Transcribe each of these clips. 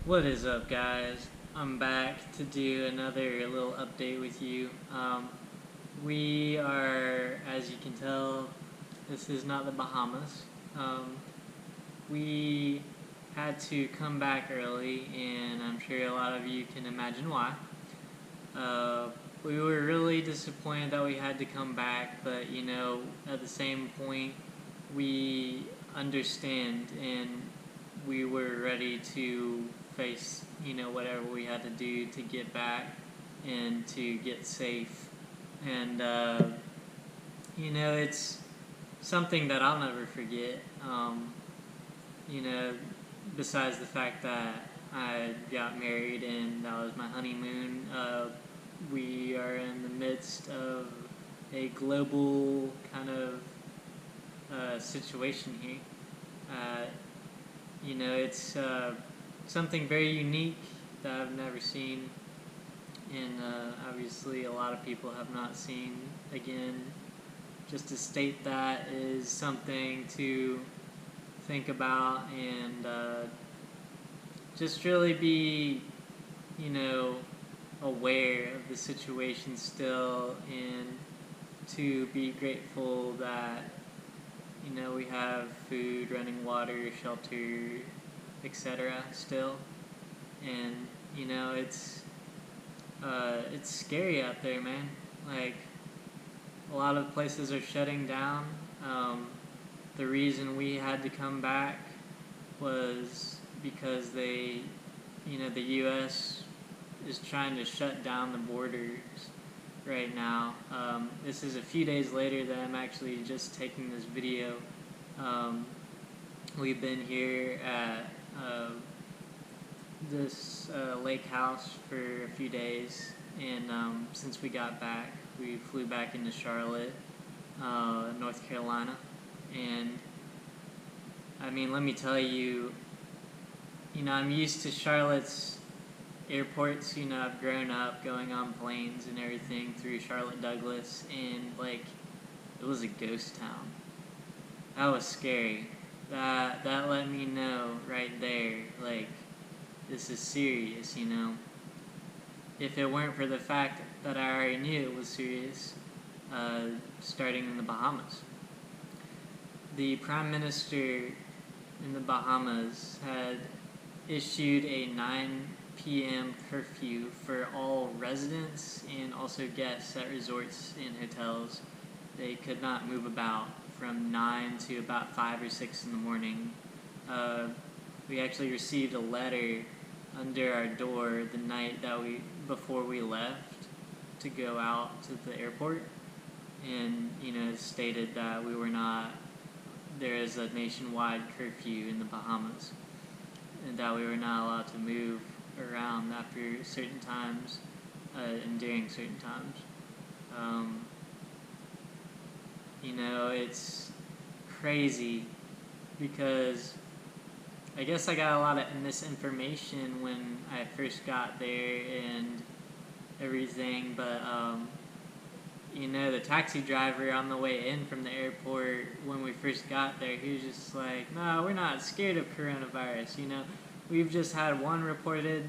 What is up, guys? I'm back to do another little update with you. We are, as you can tell, this is not the Bahamas. Um, we had to come back early, and I'm sure a lot of you can imagine why. Uh, we were really disappointed that we had to come back, but at the same point, we understand and we were ready to face, whatever we had to do to get back and to get safe. And, it's something that I'll never forget. You know, Besides the fact that I got married and that was my honeymoon, we are in the midst of a global kind of situation here. Uh, it's something very unique that I've never seen, and obviously a lot of people have not seen. Again, just to state that is something to think about and just really be, you know, aware of the situation still, and to be grateful that we have food, running water, shelter, etc. still. And it's scary out there, man. Like, a lot of places are shutting down. The reason we had to come back was because the U.S. is trying to shut down the borders right now. This is a few days later that I'm actually just taking this video. We've been here at this lake house for a few days, and since we got back, we flew back into Charlotte, North Carolina, and I mean, let me tell you, I'm used to Charlotte's airports. I've grown up going on planes and everything through Charlotte Douglas, and it was a ghost town. That was scary. That let me know right there, this is serious. If it weren't for the fact that I already knew it was serious, starting in the Bahamas. The Prime Minister in the Bahamas had issued a 9 p.m. curfew for all residents and also guests at resorts and hotels. They could not move about from 9 to about 5 or 6 in the morning. We actually received a letter under our door the night before we left to go out to the airport, and it stated that there is a nationwide curfew in the Bahamas, and that we were not allowed to move around after certain times and during certain times. It's crazy because I guess I got a lot of misinformation when I first got there and everything, but the taxi driver on the way in from the airport when we first got there, he was just like, "No, we're not scared of coronavirus, we've just had one reported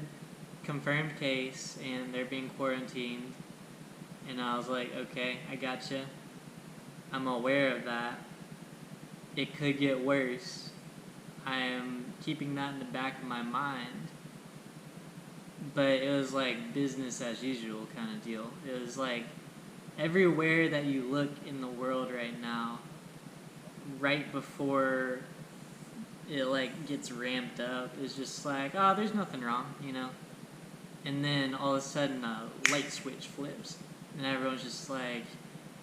confirmed case and they're being quarantined." And I was like, "Okay, I gotcha. I'm aware of that. It could get worse. I am keeping that in the back of my mind." But it was like business as usual kind of deal. It was like everywhere that you look in the world right now, right before it gets ramped up, is just like, "Oh, there's nothing wrong," And then all of a sudden a light switch flips and everyone's just like,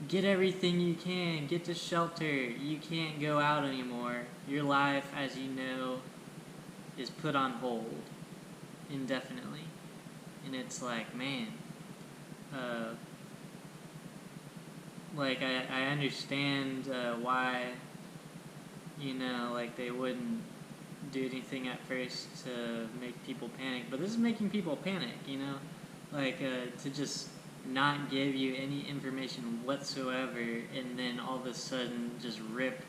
"Get everything you can, get to shelter, you can't go out anymore. Your life, as you know, is put on hold indefinitely." And it's like, man, I understand why, they wouldn't do anything at first to make people panic, but this is making people panic, to just not give you any information whatsoever, and then all of a sudden just rip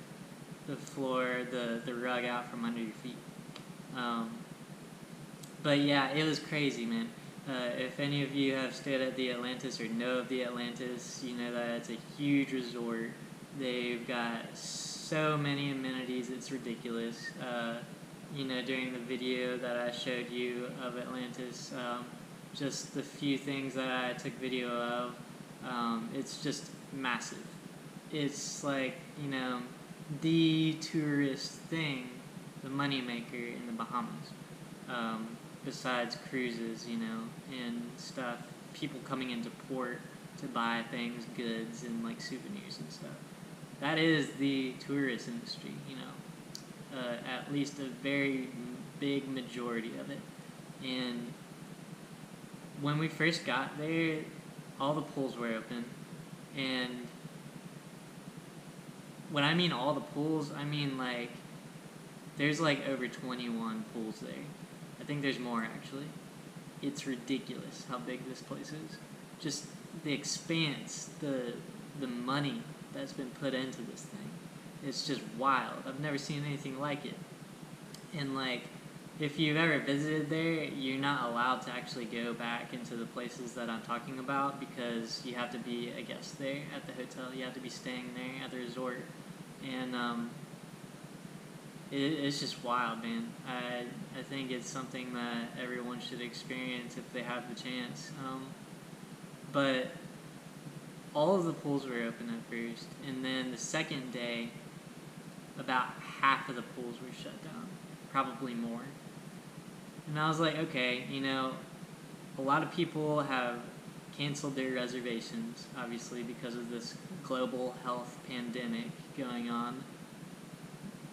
the floor, the rug out from under your feet. But yeah, it was crazy, man. If any of you have stayed at the Atlantis or know of the Atlantis, you know that it's a huge resort. They've got so many amenities, it's ridiculous. During the video that I showed you of Atlantis, just the few things that I took video of, it's just massive. It's like, the tourist thing, the moneymaker in the Bahamas. Besides cruises, and stuff, people coming into port to buy things, goods, and like souvenirs and stuff. That is the tourist industry, at least a very big majority of it. And when we first got there, all the pools were open. And when I mean all the pools, I mean like there's like over 21 pools there. I think there's more actually. It's ridiculous how big this place is. Just the expanse, the money that's been put into this thing. It's just wild. I've never seen anything like it. And like, if you've ever visited there, you're not allowed to actually go back into the places that I'm talking about because you have to be a guest there at the hotel. You have to be staying there at the resort. And it's just wild, man. I think it's something that everyone should experience if they have the chance. But all of the pools were open at first, and then the second day, about half of the pools were shut down, probably more. And I was like, okay, a lot of people have canceled their reservations, obviously, because of this global health pandemic going on.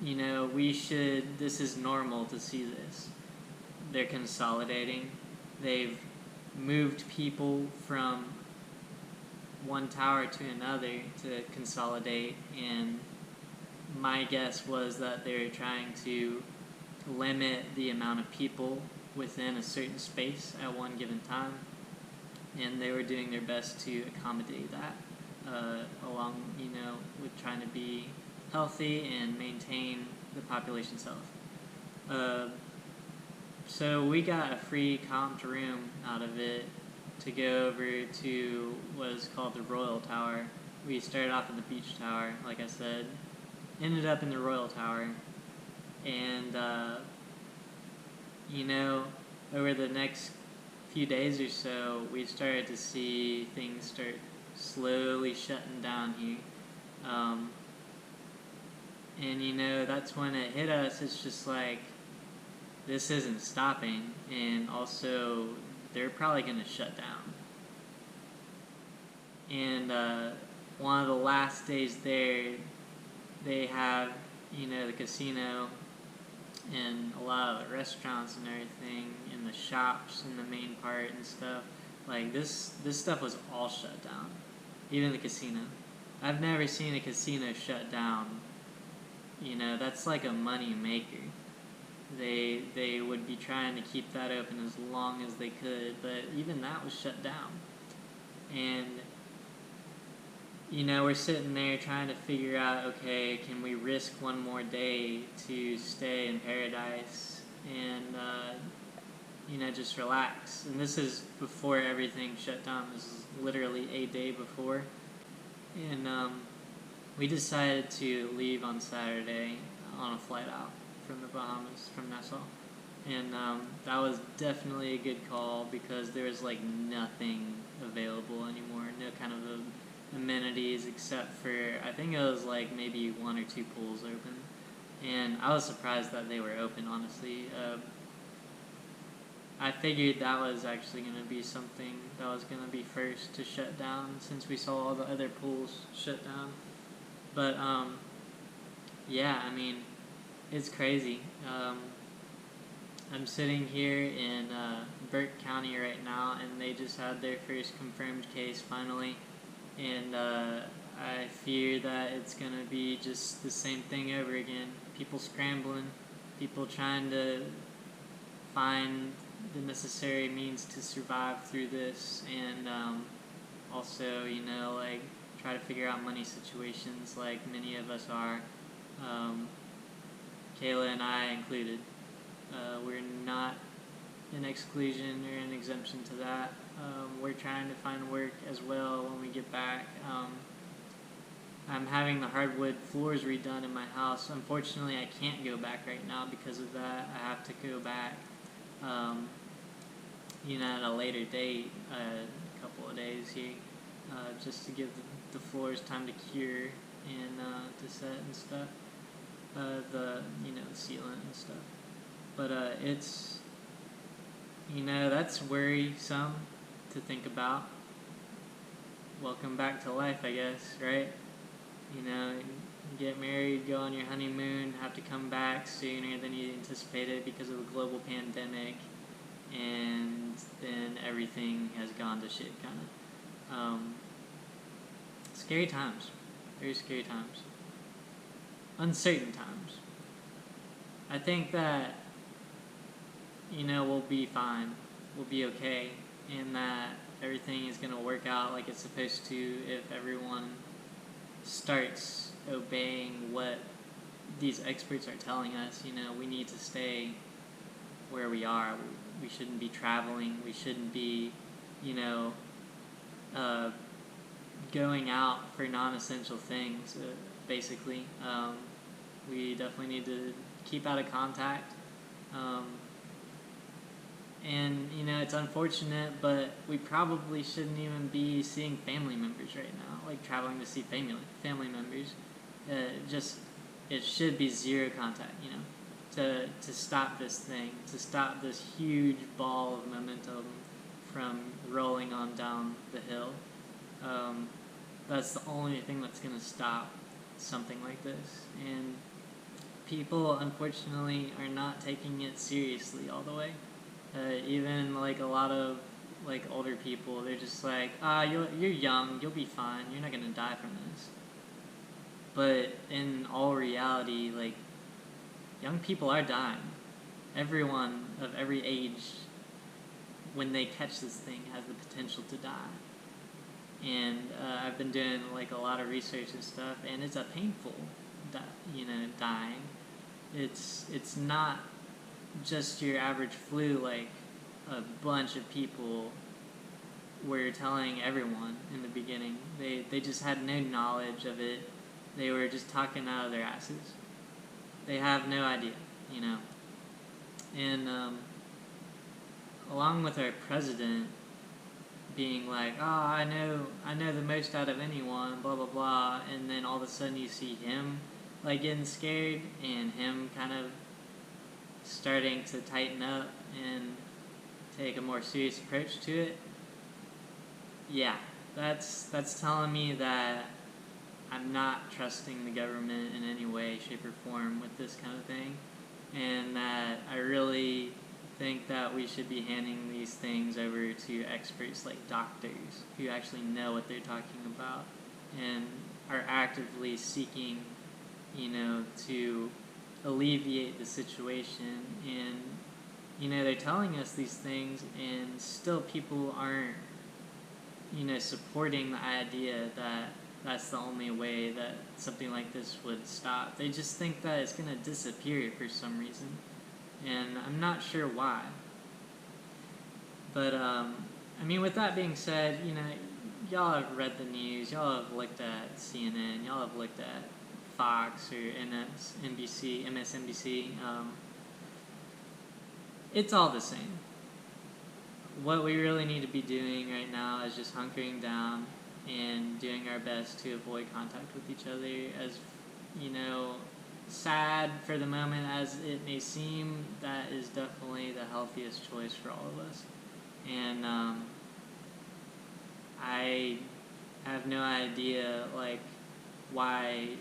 This is normal to see this. They're consolidating. They've moved people from one tower to another to consolidate, and my guess was that they were trying to limit the amount of people within a certain space at one given time, and they were doing their best to accommodate that, along, with trying to be healthy and maintain the population's health. So we got a free comped room out of it to go over to what is called the Royal Tower. We started off at the Beach Tower, like I said, ended up in the Royal Tower, and over the next few days or so, we started to see things start slowly shutting down here. And that's when it hit us. It's just like, this isn't stopping, and also they're probably going to shut down. And one of the last days there, they have, the casino and a lot of the restaurants and everything, and the shops in the main part and stuff. Like, this stuff was all shut down. Even the casino. I've never seen a casino shut down. That's like a money maker. They would be trying to keep that open as long as they could, but even that was shut down. And we're sitting there trying to figure out, okay, can we risk one more day to stay in paradise and just relax? And this is before everything shut down. This is literally a day before. And we decided to leave on Saturday on a flight out from the Bahamas, from Nassau. And that was definitely a good call because there was like nothing available anymore. No kind of amenities except for, I think it was like maybe one or two pools open. And I was surprised that they were open, honestly. I figured that was actually going to be something that was going to be first to shut down since we saw all the other pools shut down. But, yeah, I mean, it's crazy. I'm sitting here in Burke County right now, and they just had their first confirmed case finally. And I fear that it's going to be just the same thing over again. People scrambling, people trying to find the necessary means to survive through this, and also, like, try to figure out money situations like many of us are. Kayla and I included. We're not an exclusion or an exemption to that. We're trying to find work as well when we get back. I'm having the hardwood floors redone in my house. Unfortunately, I can't go back right now because of that. I have to go back, at a later date, a couple of days here, just to give the floors time to cure and to set and stuff. The sealant and stuff. But it's, that's worrisome to think about. Welcome back to life, I guess, right? Get married, go on your honeymoon, have to come back sooner than you anticipated because of a global pandemic, and then everything has gone to shit, kind of. Scary times. Very scary times. Uncertain times. I think that, we'll be fine. We'll be okay. And that everything is going to work out like it's supposed to if everyone starts obeying what these experts are telling us. We need to stay where we are. We shouldn't be traveling. We shouldn't be, going out for non-essential things, basically. We definitely need to keep out of contact. And, it's unfortunate, but we probably shouldn't even be seeing family members right now, like traveling to see family members. It should be zero contact, to stop this thing, to stop this huge ball of momentum from rolling on down the hill. That's the only thing that's going to stop something like this. And people, unfortunately, are not taking it seriously all the way. Even like a lot of like older people, they're just like, you're young, you'll be fine, you're not gonna die from this. But in all reality, like, young people are dying. Everyone of every age, when they catch this thing, has the potential to die. And I've been doing like a lot of research and stuff, and it's a painful, dying. It's not just your average flu like a bunch of people were telling everyone in the beginning. They just had no knowledge of it. They were just talking out of their asses. They have no idea, And along with our president being like, I know the most out of anyone, blah blah blah, and then all of a sudden you see him like getting scared and him kind of starting to tighten up and take a more serious approach to it. Yeah, that's telling me that I'm not trusting the government in any way, shape, or form with this kind of thing, and that I really think that we should be handing these things over to experts like doctors who actually know what they're talking about and are actively seeking, to alleviate the situation. And they're telling us these things, and still people aren't supporting the idea that that's the only way that something like this would stop. They just think that it's going to disappear for some reason, and I'm not sure why. But with that being said, y'all have read the news, y'all have looked at CNN, y'all have looked at Fox or MSNBC. It's all the same. What we really need to be doing right now is just hunkering down and doing our best to avoid contact with each other. As sad for the moment as it may seem, that is definitely the healthiest choice for all of us. And I have no idea why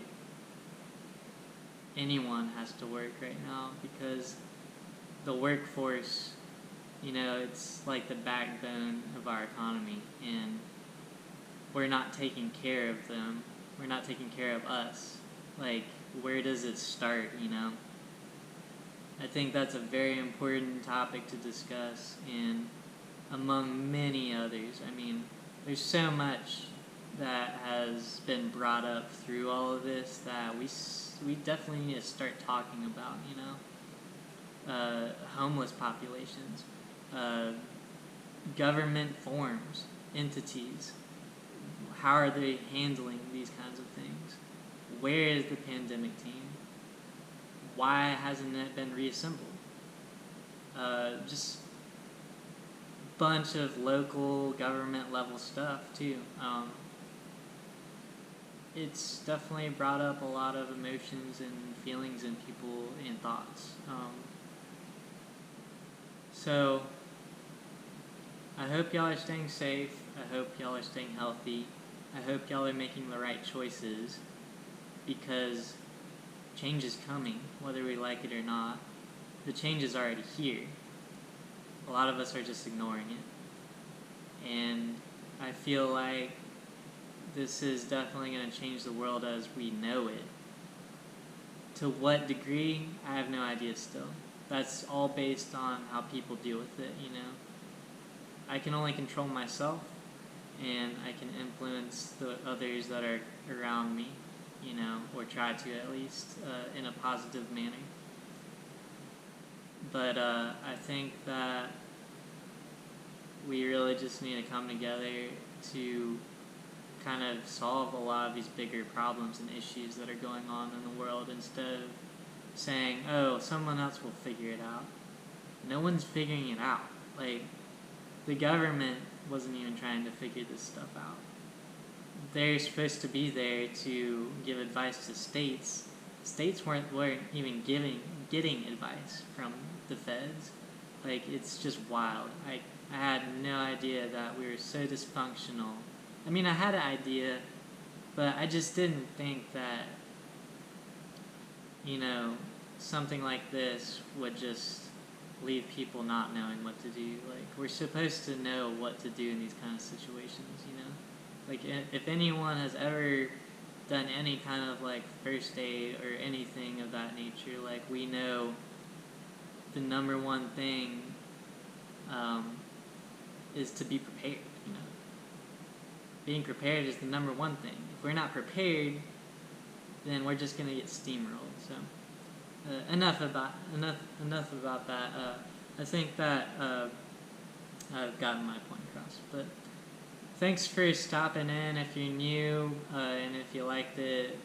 anyone has to work right now, because the workforce, it's like the backbone of our economy, and we're not taking care of them. We're not taking care of us. Where does it start, I think that's a very important topic to discuss, and among many others. There's so much that has been brought up through all of this that we definitely need to start talking about, homeless populations, government forms, entities. How are they handling these kinds of things? Where is the pandemic team? Why hasn't it been reassembled? Just bunch of local government level stuff too. It's definitely brought up a lot of emotions and feelings in people and thoughts. So I hope y'all are staying safe. I hope y'all are staying healthy. I hope y'all are making the right choices, because change is coming, whether we like it or not. The change is already here. A lot of us are just ignoring it. And I feel like this is definitely going to change the world as we know it. To what degree, I have no idea still. That's all based on how people deal with it, you know. I can only control myself, and I can influence the others that are around me, you know, or try to at least, in a positive manner. But I think that we really just need to come together to kind of solve a lot of these bigger problems and issues that are going on in the world, instead of saying, oh, someone else will figure it out. No one's figuring it out. Like, the government wasn't even trying to figure this stuff out. They're supposed to be there to give advice to states. States weren't even getting advice from the feds. Like, it's just wild. I had no idea that we were so dysfunctional. I mean, I had an idea, but I just didn't think that, you know, something like this would just leave people not knowing what to do. Like, we're supposed to know what to do in these kind of situations, you know? Like, if anyone has ever done any kind of, like, first aid or anything of that nature, like, we know the number one thing is to be prepared, you know? Being prepared is the number one thing. If we're not prepared, then we're just gonna get steamrolled. So enough about that. I think that I've gotten my point across. But thanks for stopping in. If you're new and if you liked it,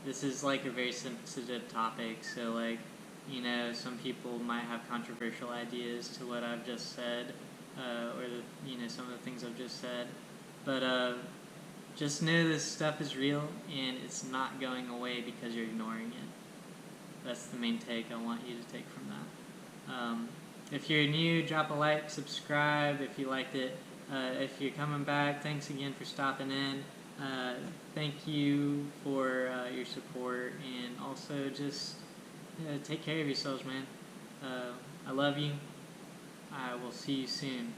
this is like a very sensitive topic. So, like, you know, some people might have controversial ideas to what I've just said, or some of the things I've just said. But just know this stuff is real, and it's not going away because you're ignoring it. That's the main take I want you to take from that. If you're new, drop a like, subscribe if you liked it. If you're coming back, thanks again for stopping in. Thank you for your support, and also just take care of yourselves, man. I love you. I will see you soon.